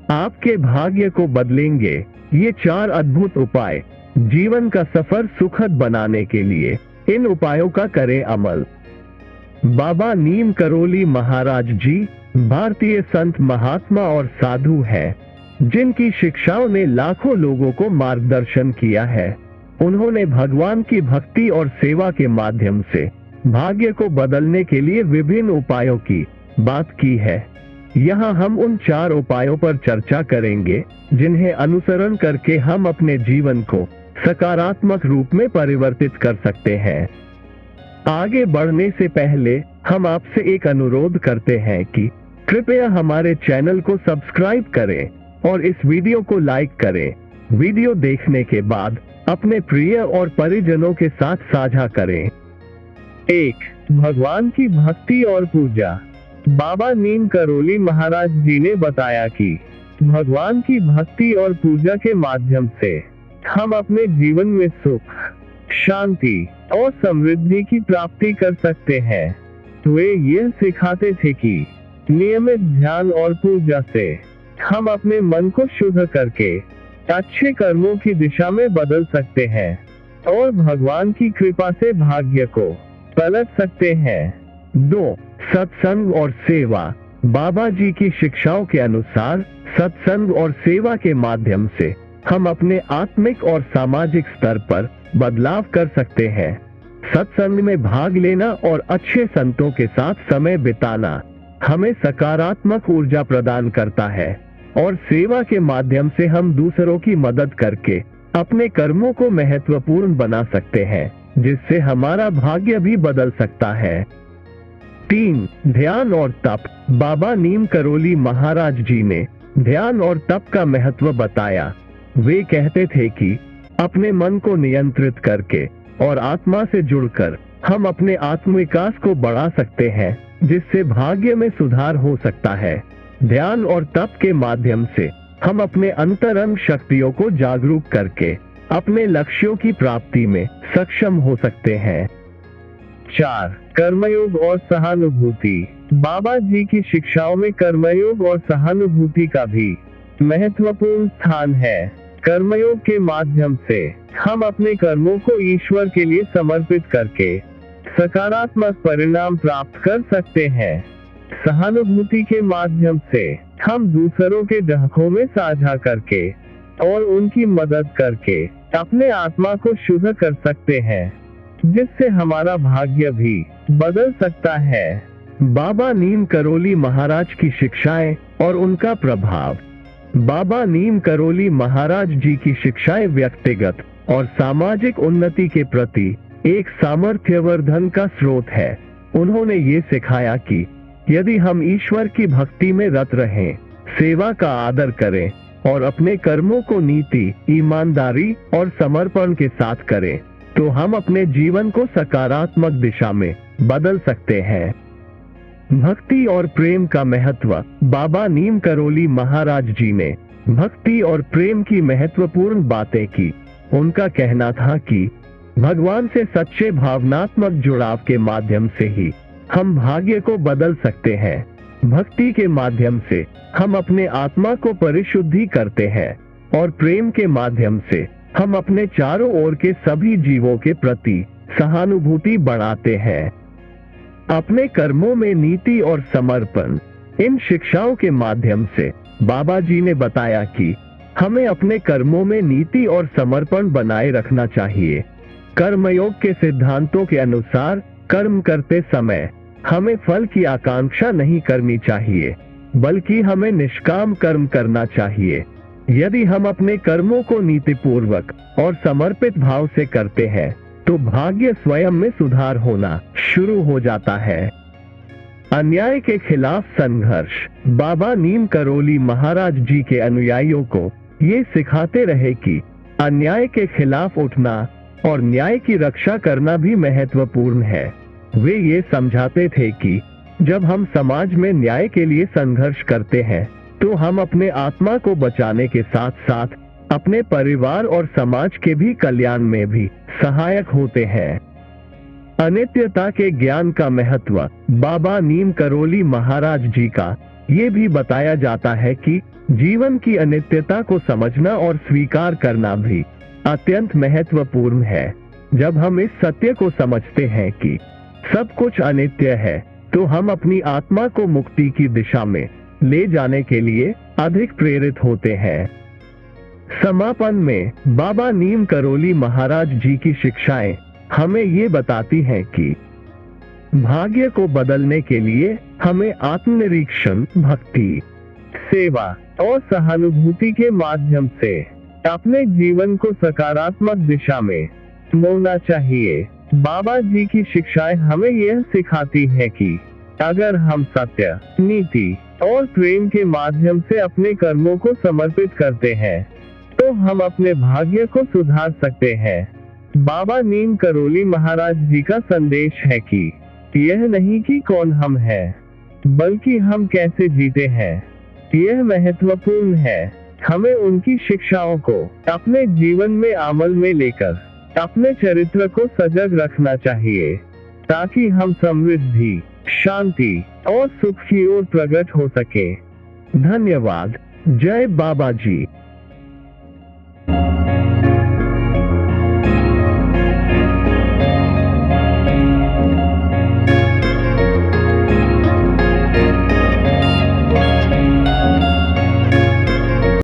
आपके भाग्य को बदलेंगे ये 4 अद्भुत उपाय। जीवन का सफर सुखद बनाने के लिए इन उपायों का करें अमल। बाबा नीम करोली महाराज जी भारतीय संत, महात्मा और साधु हैं, जिनकी शिक्षाओं ने लाखों लोगों को मार्गदर्शन किया है। उन्होंने भगवान की भक्ति और सेवा के माध्यम से भाग्य को बदलने के लिए विभिन्न उपायों की बात की है। यहाँ हम उन 4 उपायों पर चर्चा करेंगे, जिन्हें अनुसरण करके हम अपने जीवन को सकारात्मक रूप में परिवर्तित कर सकते हैं। आगे बढ़ने से पहले हम आपसे एक अनुरोध करते हैं कि कृपया हमारे चैनल को सब्सक्राइब करें और इस वीडियो को लाइक करें। वीडियो देखने के बाद अपने प्रिय और परिजनों के साथ साझा करें। 1. भगवान की भक्ति और पूजा। बाबा नीम करोली महाराज जी ने बताया कि भगवान की भक्ति और पूजा के माध्यम से हम अपने जीवन में सुख, शांति और समृद्धि की प्राप्ति कर सकते हैं। वे यह सिखाते थे कि नियमित ध्यान और पूजा से हम अपने मन को शुद्ध करके अच्छे कर्मों की दिशा में बदल सकते हैं और भगवान की कृपा से भाग्य को पलट सकते हैं। 2. सत्संग और सेवा। बाबा जी की शिक्षाओं के अनुसार सत्संग और सेवा के माध्यम से हम अपने आत्मिक और सामाजिक स्तर पर बदलाव कर सकते हैं। सत्संग में भाग लेना और अच्छे संतों के साथ समय बिताना हमें सकारात्मक ऊर्जा प्रदान करता है और सेवा के माध्यम से हम दूसरों की मदद करके अपने कर्मों को महत्वपूर्ण बना सकते हैं, जिससे हमारा भाग्य भी बदल सकता है। 3. ध्यान और तप। बाबा नीम करोली महाराज जी ने ध्यान और तप का महत्व बताया। वे कहते थे कि अपने मन को नियंत्रित करके और आत्मा से जुड़कर हम अपने आत्मविकास को बढ़ा सकते हैं, जिससे भाग्य में सुधार हो सकता है। ध्यान और तप के माध्यम से हम अपने अंतरंग शक्तियों को जागरूक करके अपने लक्ष्यों की प्राप्ति में सक्षम हो सकते हैं। 4. कर्मयोग और सहानुभूति। बाबा जी की शिक्षाओं में कर्मयोग और सहानुभूति का भी महत्वपूर्ण स्थान है। कर्मयोग के माध्यम से हम अपने कर्मों को ईश्वर के लिए समर्पित करके सकारात्मक परिणाम प्राप्त कर सकते हैं। सहानुभूति के माध्यम से हम दूसरों के दुखों में साझा करके और उनकी मदद करके अपने आत्मा को शुद्ध कर सकते हैं, जिससे हमारा भाग्य भी बदल सकता है। बाबा नीम करोली महाराज की शिक्षाएं और उनका प्रभाव। बाबा नीम करोली महाराज जी की शिक्षाएं व्यक्तिगत और सामाजिक उन्नति के प्रति एक सामर्थ्यवर्धन का स्रोत है। उन्होंने ये सिखाया कि यदि हम ईश्वर की भक्ति में रत रहें, सेवा का आदर करें और अपने कर्मों को नीति, ईमानदारी और समर्पण के साथ करें, तो हम अपने जीवन को सकारात्मक दिशा में बदल सकते हैं। भक्ति और प्रेम का महत्व। बाबा नीम करोली महाराज जी ने भक्ति और प्रेम की महत्वपूर्ण बातें की। उनका कहना था कि भगवान से सच्चे भावनात्मक जुड़ाव के माध्यम से ही हम भाग्य को बदल सकते हैं। भक्ति के माध्यम से हम अपने आत्मा को परिशुद्धि करते हैं और प्रेम के माध्यम से हम अपने चारों ओर के सभी जीवों के प्रति सहानुभूति बढ़ाते हैं। अपने कर्मों में नीति और समर्पण। इन शिक्षाओं के माध्यम से बाबा जी ने बताया कि हमें अपने कर्मों में नीति और समर्पण बनाए रखना चाहिए। कर्मयोग के सिद्धांतों के अनुसार कर्म करते समय हमें फल की आकांक्षा नहीं करनी चाहिए, बल्कि हमें निष्काम कर्म करना चाहिए। यदि हम अपने कर्मों को नीतिपूर्वक और समर्पित भाव से करते हैं, तो भाग्य स्वयं में सुधार होना शुरू हो जाता है। अन्याय के खिलाफ संघर्ष। बाबा नीम करोली महाराज जी के अनुयायियों को ये सिखाते रहे कि अन्याय के खिलाफ उठना और न्याय की रक्षा करना भी महत्वपूर्ण है। वे ये समझाते थे कि जब हम समाज में न्याय के लिए संघर्ष करते हैं, तो हम अपने आत्मा को बचाने के साथ साथ अपने परिवार और समाज के भी कल्याण में भी सहायक होते हैं। अनित्यता के ज्ञान का महत्व। बाबा नीम करोली महाराज जी का ये भी बताया जाता है कि जीवन की अनित्यता को समझना और स्वीकार करना भी अत्यंत महत्वपूर्ण है। जब हम इस सत्य को समझते हैं कि सब कुछ अनित्य है, तो हम अपनी आत्मा को मुक्ति की दिशा में ले जाने के लिए अधिक प्रेरित होते हैं। समापन में बाबा नीम करोली महाराज जी की शिक्षाएं हमें ये बताती हैं कि भाग्य को बदलने के लिए हमें आत्मनिरीक्षण, भक्ति, सेवा और सहानुभूति के माध्यम से अपने जीवन को सकारात्मक दिशा में मोड़ना चाहिए। बाबा जी की शिक्षाएं हमें यह सिखाती है कि अगर हम सत्य, नीति और प्रेम के माध्यम से अपने कर्मों को समर्पित करते हैं, तो हम अपने भाग्य को सुधार सकते हैं। बाबा नीम करोली महाराज जी का संदेश है कि यह नहीं कि कौन हम हैं, बल्कि हम कैसे जीते हैं, यह महत्वपूर्ण है। हमें उनकी शिक्षाओं को अपने जीवन में अमल में लेकर अपने चरित्र को सजग रखना चाहिए, ताकि हम समृद्धि, शांति और सुख की ओर प्रकट हो सके। धन्यवाद। जय बाबा जी।